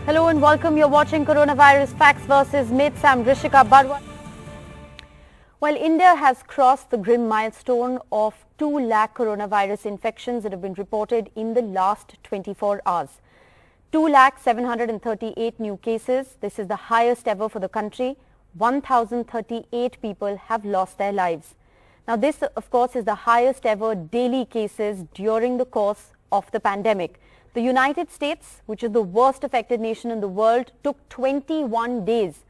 Hello and welcome. You're watching Coronavirus Facts versus Myths. I'm Rishika Barwa. Well, India has crossed the grim milestone of 2 lakh coronavirus infections that have been reported in the last 24 hours. 2,738 new cases. This is the highest ever for the country. 1,038 people have lost their lives. Now, this, of course, is the highest ever daily cases during the course of the pandemic. The United States, which is the worst affected nation in the world, took 21 days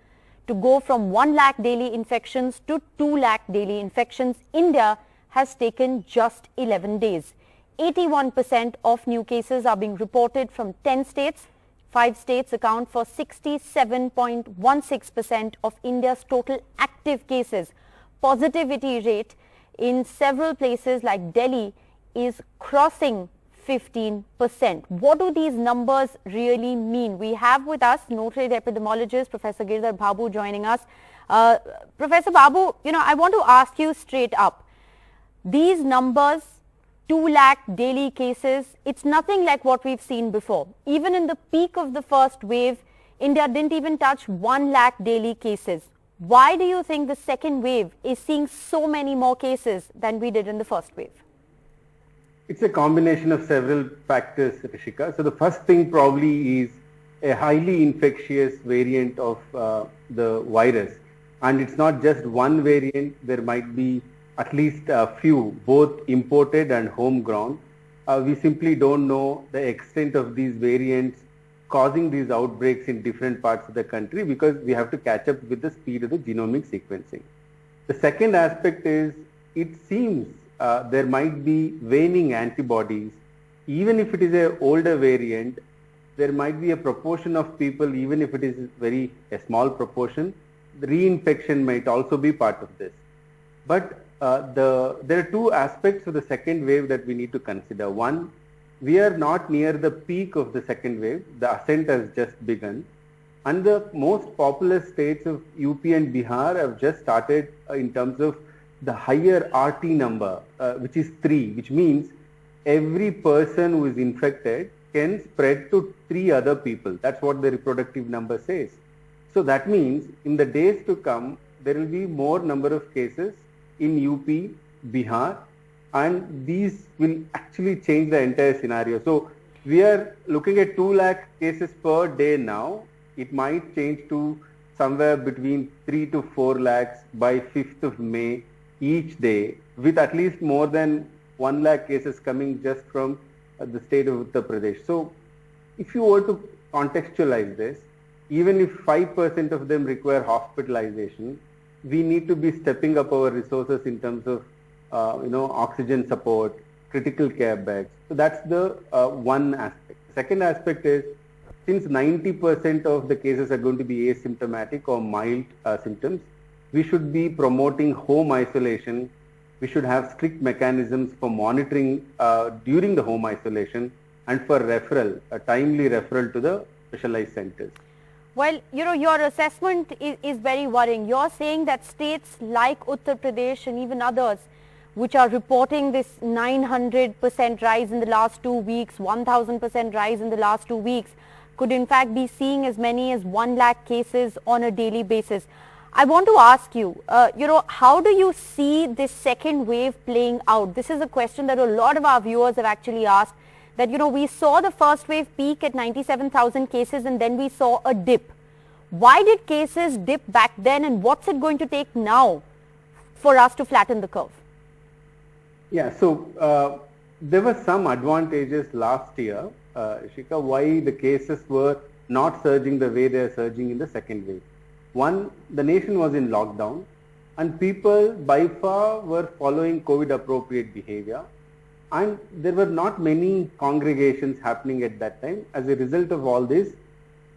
to go from 1 lakh daily infections to 2 lakh daily infections. India has taken just 11 days. 81% of new cases are being reported from 10 states. 5 states account for 67.16% of India's total active cases. Positivity rate in several places like Delhi is crossing 15%. What do these numbers really mean? We have with us noted epidemiologist Professor Giridhar Babu joining us. Professor Babu, I want to ask you straight up. These numbers, 2 lakh daily cases, it's nothing like what we've seen before. Even in the peak of the first wave, India didn't even touch 1 lakh daily cases. Why do you think the second wave is seeing so many more cases than we did in the first wave? It's a combination of several factors, Rishika. So the first thing probably is a highly infectious variant of the virus. And it's not just one variant, there might be at least a few, both imported and homegrown. We simply don't know the extent of these variants causing these outbreaks in different parts of the country because we have to catch up with the speed of the genomic sequencing. The second aspect is it seems there might be waning antibodies. Even if it is an older variant, there might be a proportion of people, even if it is a small proportion, the reinfection might also be part of this. But there are two aspects of the second wave that we need to consider. One, we are not near the peak of the second wave. The ascent has just begun. And the most populous states of UP and Bihar have just started in terms of the higher RT number, which is 3, which means every person who is infected can spread to 3 other people. That's what the reproductive number says. So that means in the days to come, there will be more number of cases in UP, Bihar, and these will actually change the entire scenario. So we are looking at 2 lakh cases per day now. It might change to somewhere between 3 to 4 lakhs by 5th of May. Each day, with at least more than 1 lakh cases coming just from the state of Uttar Pradesh. So, if you were to contextualize this, even if 5% of them require hospitalization, we need to be stepping up our resources in terms of, oxygen support, critical care beds. So that's the one aspect. Second aspect is, since 90% of the cases are going to be asymptomatic or mild symptoms, we should be promoting home isolation. We should have strict mechanisms for monitoring during the home isolation and for referral, a timely referral to the specialized centers. Well, your assessment is very worrying. You're saying that states like Uttar Pradesh and even others, which are reporting this 900% rise in the last 2 weeks, 1000% rise in the last 2 weeks, could in fact be seeing as many as 1 lakh cases on a daily basis. I want to ask you, how do you see this second wave playing out? This is a question that a lot of our viewers have actually asked, that, we saw the first wave peak at 97,000 cases and then we saw a dip. Why did cases dip back then and what's it going to take now for us to flatten the curve? Yeah, so there were some advantages last year, Shika, why the cases were not surging the way they are surging in the second wave. One, the nation was in lockdown and people by far were following COVID appropriate behavior, and there were not many congregations happening at that time. As a result of all this,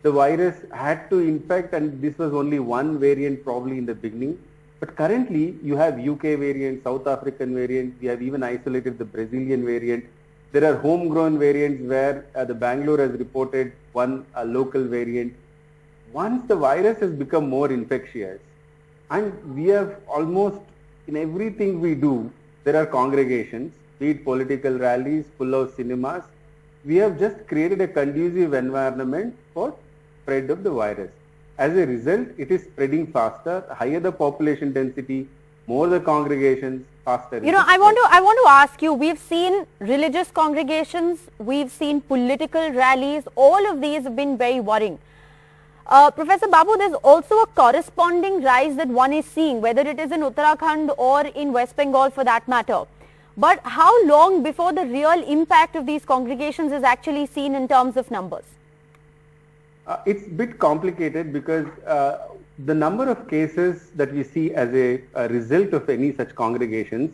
the virus had to infect, and this was only one variant probably in the beginning. But currently you have UK variant, South African variant, we have even isolated the Brazilian variant. There are homegrown variants where the Bangalore has reported one local variant. Once the virus has become more infectious, and we have almost in everything we do, there are congregations, be it political rallies, full-house cinemas. We have just created a conducive environment for spread of the virus. As a result, it is spreading faster. Higher the population density, more the congregations, faster. You know, I want to ask you, we've seen religious congregations, we've seen political rallies, all of these have been very worrying. Professor Babu, there's also a corresponding rise that one is seeing, whether it is in Uttarakhand or in West Bengal for that matter. But how long before the real impact of these congregations is actually seen in terms of numbers? It's a bit complicated because the number of cases that we see as a result of any such congregations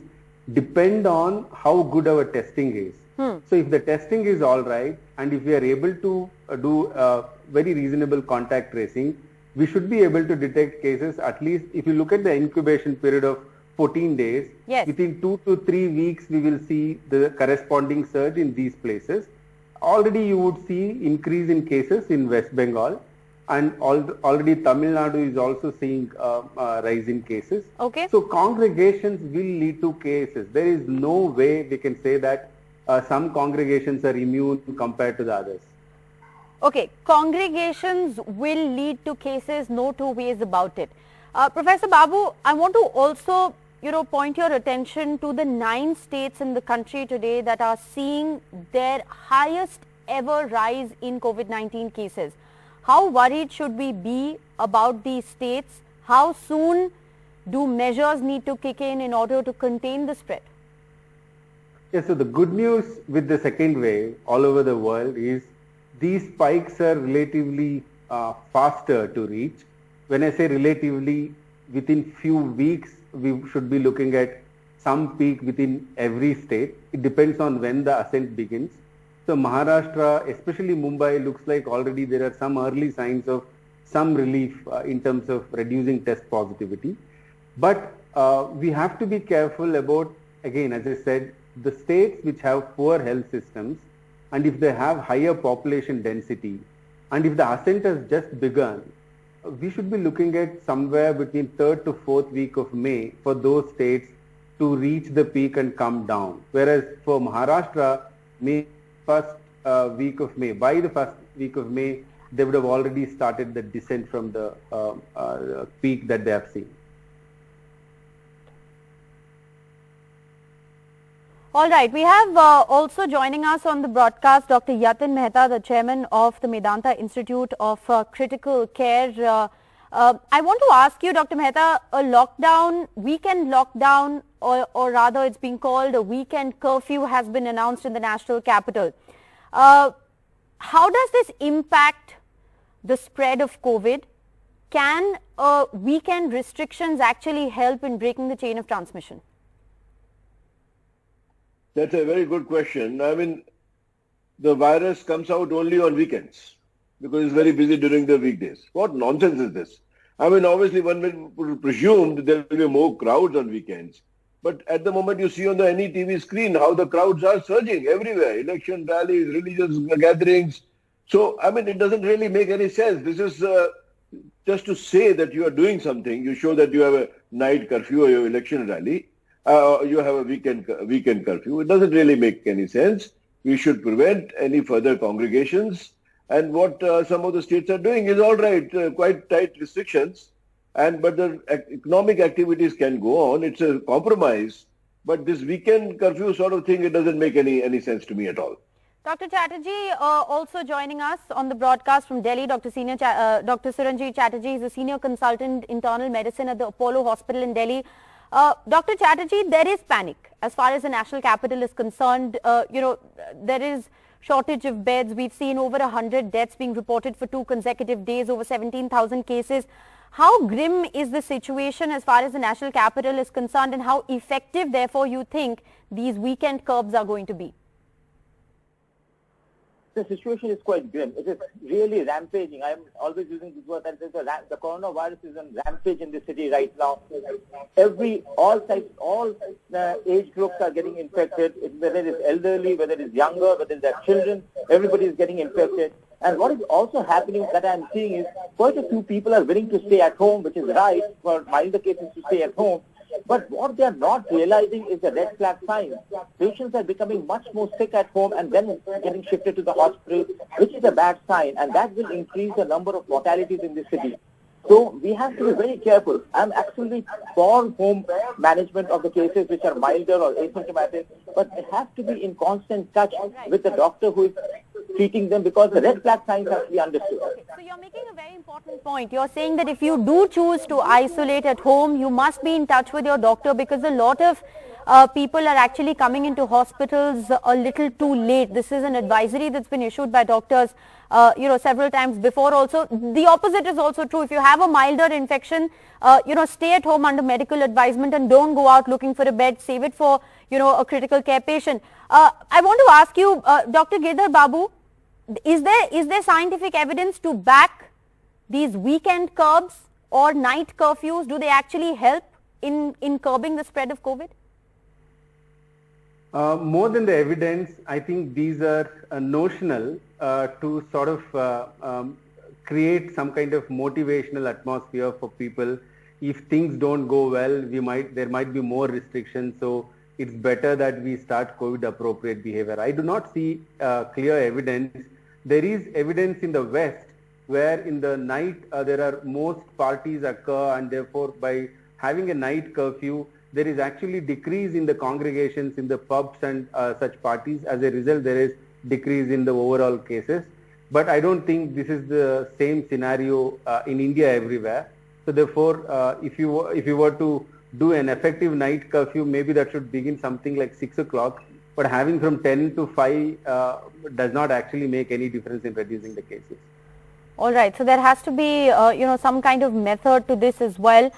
depend on how good our testing is. So if the testing is all right and if we are able to do very reasonable contact tracing, we should be able to detect cases at least if you look at the incubation period of 14 days, yes. Within 2 to 3 weeks we will see the corresponding surge in these places. Already you would see increase in cases in West Bengal and already Tamil Nadu is also seeing rise in cases. Okay. So congregations will lead to cases. There is no way we can say that some congregations are immune compared to the others. Okay, congregations will lead to cases, no two ways about it. Professor Babu, I want to also, point your attention to the 9 states in the country today that are seeing their highest ever rise in COVID-19 cases. How worried should we be about these states? How soon do measures need to kick in order to contain the spread? Yes, so the good news with the second wave all over the world is these spikes are relatively faster to reach. When I say relatively, within few weeks, we should be looking at some peak within every state. It depends on when the ascent begins. So Maharashtra, especially Mumbai, looks like already there are some early signs of some relief in terms of reducing test positivity. But we have to be careful about, again, as I said, the states which have poor health systems, and if they have higher population density, and if the ascent has just begun, we should be looking at somewhere between 3rd to 4th week of May for those states to reach the peak and come down. Whereas for Maharashtra, by the first week of May, they would have already started the descent from the peak that they have seen. All right, we have also joining us on the broadcast Dr. Yatin Mehta, the chairman of the Medanta Institute of Critical Care. I want to ask you, Dr. Mehta, a lockdown, weekend lockdown, or rather it's being called a weekend curfew has been announced in the national capital. How does this impact the spread of COVID? Can weekend restrictions actually help in breaking the chain of transmission? That's a very good question. I mean, the virus comes out only on weekends because it's very busy during the weekdays. What nonsense is this? I mean, obviously one would presume that there will be more crowds on weekends. But at the moment you see on any TV screen how the crowds are surging everywhere. Election rallies, religious gatherings. So, I mean, it doesn't really make any sense. This is just to say that you are doing something. You show that you have a night curfew or your election rally. You have a weekend curfew. It doesn't really make any sense. We should prevent any further congregations. And what some of the states are doing is all right, quite tight restrictions. But the economic activities can go on. It's a compromise. But this weekend curfew sort of thing, it doesn't make any sense to me at all. Dr. Chatterjee, also joining us on the broadcast from Delhi, Dr. Suranjit Chatterjee is a senior consultant internal medicine at the Apollo Hospital in Delhi. Dr. Chatterjee, there is panic as far as the national capital is concerned. There is shortage of beds. We've seen over 100 deaths being reported for 2 consecutive days, over 17,000 cases. How grim is the situation as far as the national capital is concerned, and how effective, therefore, you think these weekend curbs are going to be? The situation is quite grim. It is really rampaging. I am always using this word that the coronavirus is on rampage in the city right now. All age groups are getting infected, whether it is elderly, whether it is younger, whether it is children, everybody is getting infected. And what is also happening that I am seeing is quite a few people are willing to stay at home, which is right for milder cases to stay at home. But what they are not realizing is the red flag signs. Patients are becoming much more sick at home and then getting shifted to the hospital, which is a bad sign, and that will increase the number of mortalities in the city. So we have to be very careful. I'm actually for home management of the cases which are milder or asymptomatic, but they have to be in constant touch with the doctor who is treating them, because the red flag signs have to be understood. Okay, so you're making a very important point. You're saying that if you do choose to isolate at home, you must be in touch with your doctor, because a lot of people are actually coming into hospitals a little too late. This is an advisory that's been issued by doctors several times before also. The opposite is also true. If you have a milder infection, stay at home under medical advisement and don't go out looking for a bed. Save it for, a critical care patient. I want to ask you, Dr. Girdhar Babu, is there scientific evidence to back these weekend curbs or night curfews? Do they actually help in curbing the spread of COVID? More than the evidence, I think these are notional to sort of create some kind of motivational atmosphere for people. If things don't go well, there might be more restrictions. So it's better that we start COVID appropriate behavior. I do not see clear evidence. There is evidence in the West where in the night there are most parties occur, and therefore by having a night curfew, there is actually decrease in the congregations in the pubs and such parties. As a result, there is decrease in the overall cases. But I don't think this is the same scenario in India everywhere. So therefore, if you were to do an effective night curfew, maybe that should begin something like 6 o'clock. But having from 10 to 5 does not actually make any difference in reducing the cases. All right. So there has to be, some kind of method to this as well.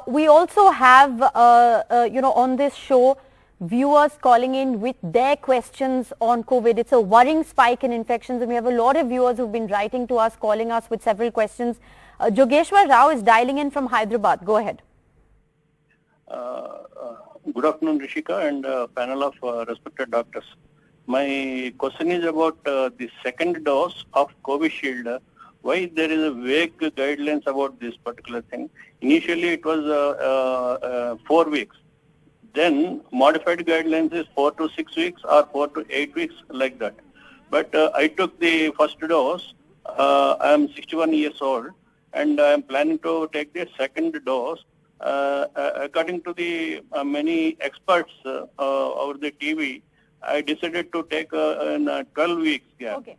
We also have, on this show, viewers calling in with their questions on COVID. It's a worrying spike in infections, and we have a lot of viewers who've been writing to us, calling us with several questions. Jogeshwar Rao is dialing in from Hyderabad. Go ahead. Good afternoon, Rishika, and panel of respected doctors. My question is about the second dose of Covishield. Why there is a vague guidelines about this particular thing? Initially, it was 4 weeks. Then modified guidelines is 4 to 6 weeks or 4 to 8 weeks, like that. But I took the first dose. I am 61 years old, and I am planning to take the second dose. According to the many experts over the TV, I decided to take in 12 weeks gap. Okay.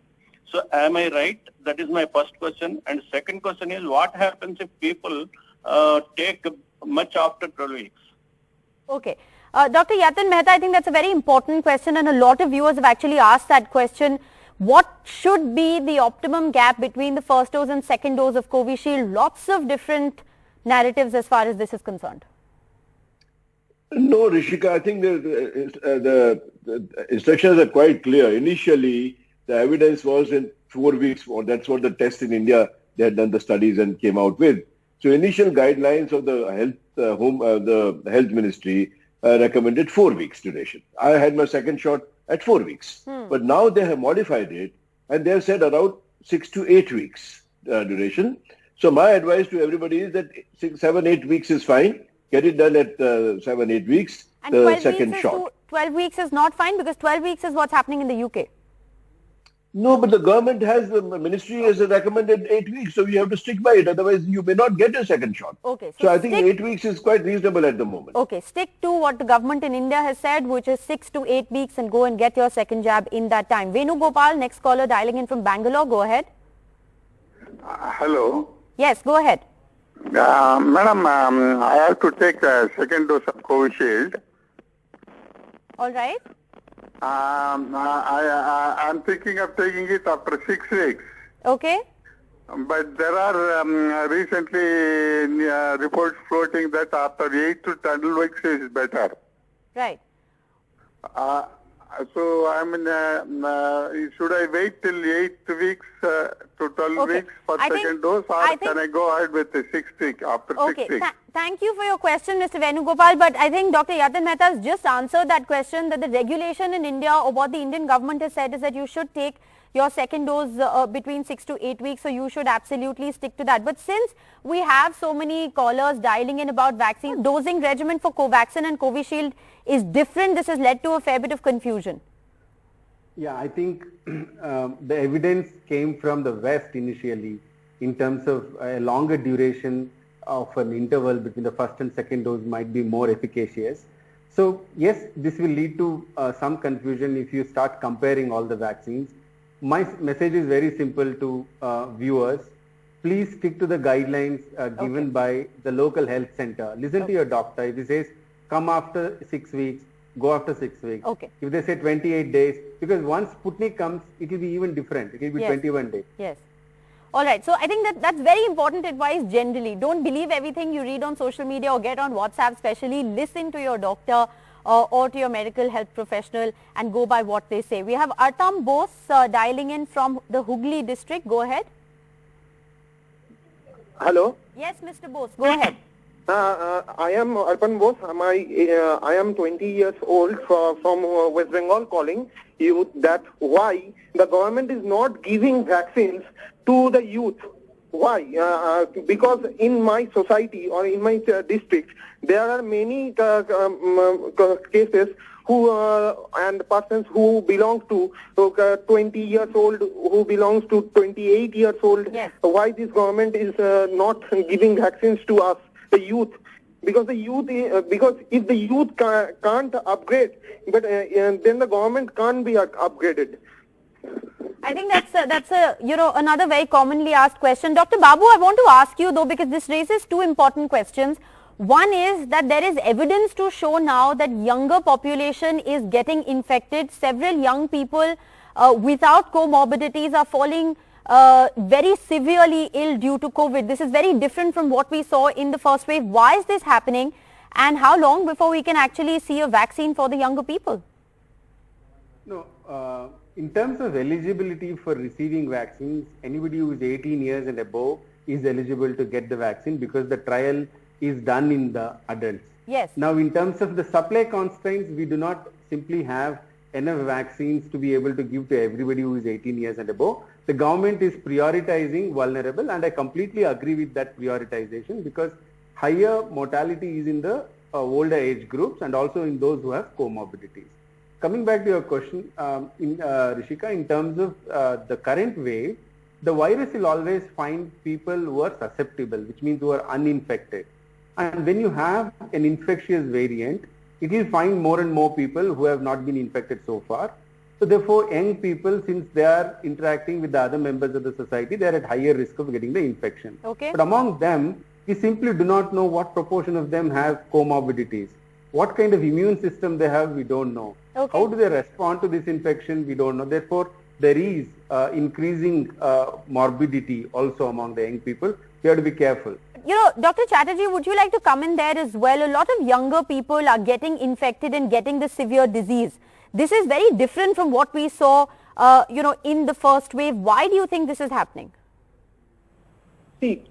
So am I right? That is my first question. And second question is, what happens if people take much after 12 weeks? Okay. Dr. Yatin Mehta, I think that's a very important question, and a lot of viewers have actually asked that question. What should be the optimum gap between the first dose and second dose of Covishield? Lots of different narratives as far as this is concerned. No, Rishika, I think the instructions are quite clear. Initially, the evidence was in 4 weeks, or that's what the test in India, they had done the studies and came out with. So initial guidelines of the health ministry recommended 4 weeks duration. I had my second shot at 4 weeks. But now they have modified it, and they have said around 6 to 8 weeks duration. So my advice to everybody is that 7, 8 weeks is fine. Get it done at 7, 8 weeks, And the second shot. 12 weeks is not fine, because 12 weeks is what's happening in the UK. No, but the government has, the ministry has recommended 8 weeks, so you have to stick by it. Otherwise, you may not get a second shot. Okay. So I think 8 weeks is quite reasonable at the moment. Okay, stick to what the government in India has said, which is 6 to 8 weeks, and go and get your second jab in that time. Venu Gopal, next caller dialing in from Bangalore. Go ahead. Hello. Yes, go ahead. Madam, I have to take a second dose of Covishield. All right. I'm thinking of taking it after 6 weeks. Okay. But there are recently reports floating that after 8 to 10 weeks is better. Right. So, I mean, should I wait till 8 weeks to 12 weeks for second dose, or can I go ahead with the 6 week after 6 weeks? Thank you for your question, Mr. Venugopal. But I think Dr. Yatin Mehta has just answered that question, that the regulation in India, or what the Indian government has said, is that you should take your second dose between 6 to 8 weeks, so you should absolutely stick to that. But since we have so many callers dialing in about vaccine, dosing regimen for Covaxin and Covishield is different. This has led to a fair bit of confusion. Yeah, I think the evidence came from the West initially in terms of a longer duration of an interval between the first and second dose might be more efficacious. So yes, this will lead to some confusion if you start comparing all the vaccines. My message is very simple to viewers. Please stick to the guidelines given by the local health center. Listen to your doctor. If he says, come after 6 weeks, go after 6 weeks. Okay. If they say 28 days, because once Sputnik comes, it will be even different. It will be 21 days. Yes. All right. So I think that's very important advice generally. Don't believe everything you read on social media or get on WhatsApp especially. Listen to your doctor or to your medical health professional and go by what they say. We have Artam Bose dialing in from the Hooghly district. Go ahead. Hello. Yes, Mr. Bose. Go ahead. I am Arpan Bose. I am 20 years old from West Bengal, calling you that why the government is not giving vaccines to the youth. Why? Because in my society or in my district, there are many cases who and persons who belong to 20 years old, who belongs to 28 years old. Yes. Why this government is not giving vaccines to us, the youth? Because the youth, because if the youth can't upgrade, but then the government can't be upgraded. I think that's a another very commonly asked question. Dr. Babu, I want to ask you though, because this raises two important questions. One is that there is evidence to show now that younger population is getting infected. Several young people without comorbidities are falling very severely ill due to COVID. This is very different from what we saw in the first wave. Why is this happening, and how long before we can actually see a vaccine for the younger people? No, in terms of eligibility for receiving vaccines, anybody who is 18 years and above is eligible to get the vaccine because the trial is done in the adults. Yes. Now, in terms of the supply constraints, we do not simply have enough vaccines to be able to give to everybody who is 18 years and above. The government is prioritizing vulnerable, and I completely agree with that prioritization because higher mortality is in the older age groups and also in those who have comorbidities. Coming back to your question, Rishika, in terms of the current wave, the virus will always find people who are susceptible, which means who are uninfected. And when you have an infectious variant, it will find more and more people who have not been infected so far. So therefore, young people, since they are interacting with the other members of the society, they are at higher risk of getting the infection. Okay. But among them, we simply do not know what proportion of them have comorbidities. What kind of immune system they have, we don't know. Okay. How do they respond to this infection, we don't know. Therefore, there is increasing morbidity also among the young people. We have to be careful. Dr. Chatterjee, would you like to come in there as well? A lot of younger people are getting infected and getting the severe disease. This is very different from what we saw, in the first wave. Why do you think this is happening? See,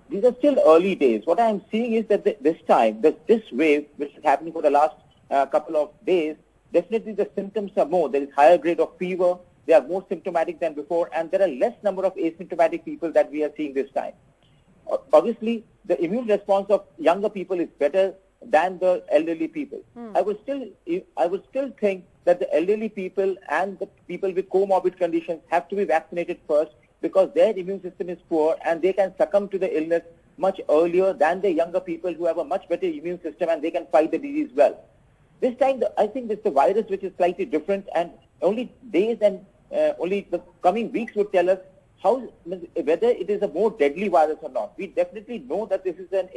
these are still early days. What I am seeing is that this time, this wave, which is happening for the last couple of days, definitely the symptoms are more. There is higher grade of fever. They are more symptomatic than before, and there are less number of asymptomatic people that we are seeing this time. Obviously, the immune response of younger people is better than the elderly people. I would still think that the elderly people and the people with comorbid conditions have to be vaccinated first because their immune system is poor and they can succumb to the illness much earlier than the younger people who have a much better immune system and they can fight the disease well. This time, I think it's the virus which is slightly different, and only days and only the coming weeks would tell us whether it is a more deadly virus or not. We definitely know that this is an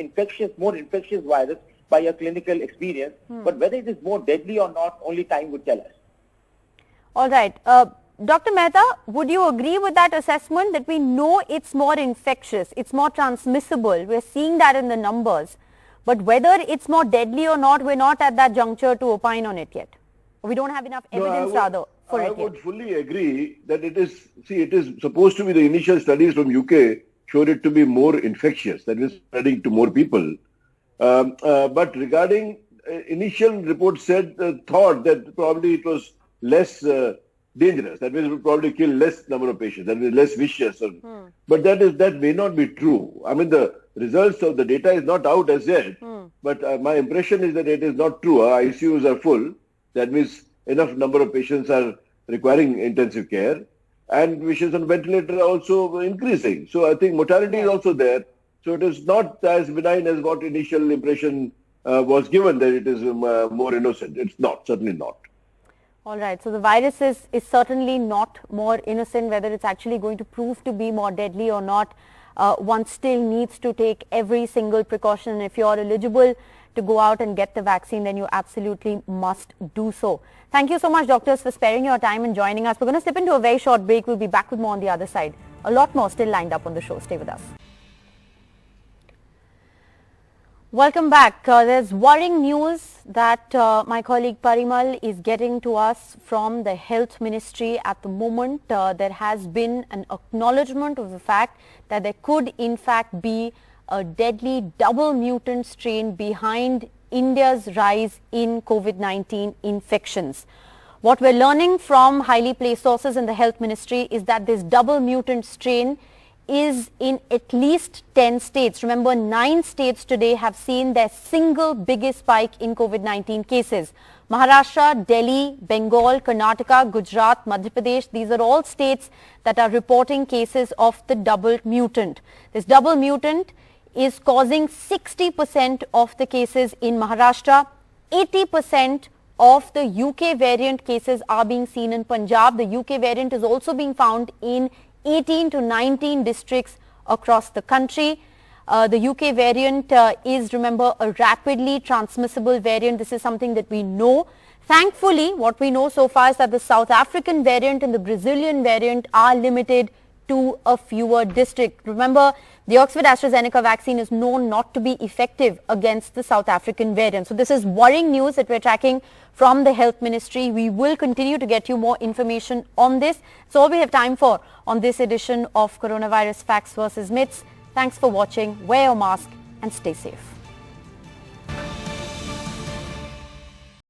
more infectious virus by a clinical experience, but whether it is more deadly or not, only time would tell us. All right. Dr. Mehta, would you agree with that assessment that we know it's more infectious, it's more transmissible? We're seeing that in the numbers. But whether it's more deadly or not, we're not at that juncture to opine on it yet. We don't have enough evidence for it yet. I would fully agree that it is supposed to be the initial studies from UK showed it to be more infectious, that is spreading to more people. But regarding initial reports thought that probably it was less dangerous. That means it will probably kill less number of patients. That means less vicious. But that may not be true. I mean, the results of the data is not out as yet. But my impression is that it is not true. Our ICUs are full. That means enough number of patients are requiring intensive care. And patients on ventilator are also increasing. So I think mortality is also there. So it is not as benign as what initial impression was given, that it is more innocent. It's not, certainly not. All right. So the virus is certainly not more innocent. Whether it's actually going to prove to be more deadly or not, one still needs to take every single precaution. If you're eligible to go out and get the vaccine, then you absolutely must do so. Thank you so much, doctors, for sparing your time and joining us. We're going to slip into a very short break. We'll be back with more on the other side. A lot more still lined up on the show. Stay with us. Welcome back. There's worrying news that my colleague Parimal is getting to us from the Health Ministry at the moment. There has been an acknowledgement of the fact that there could in fact be a deadly double mutant strain behind India's rise in COVID-19 infections. What we're learning from highly placed sources in the Health Ministry is that this double mutant strain is in at least 10 states. Remember, 9 states today have seen their single biggest spike in COVID-19 cases. Maharashtra, Delhi, Bengal, Karnataka, Gujarat, Madhya Pradesh, these are all states that are reporting cases of the double mutant. This double mutant is causing 60% of the cases in Maharashtra. 80% of the UK variant cases are being seen in Punjab. The UK variant is also being found in 18 to 19 districts across the country. The UK variant is, remember, a rapidly transmissible variant. This is something that we know. Thankfully, what we know so far is that the South African variant and the Brazilian variant are limited to a fewer districts. Remember, the Oxford AstraZeneca vaccine is known not to be effective against the South African variant. So this is worrying news that we're tracking from the Health Ministry. We will continue to get you more information on this. So all we have time for on this edition of Coronavirus Facts versus Myths. Thanks for watching. Wear your mask and stay safe.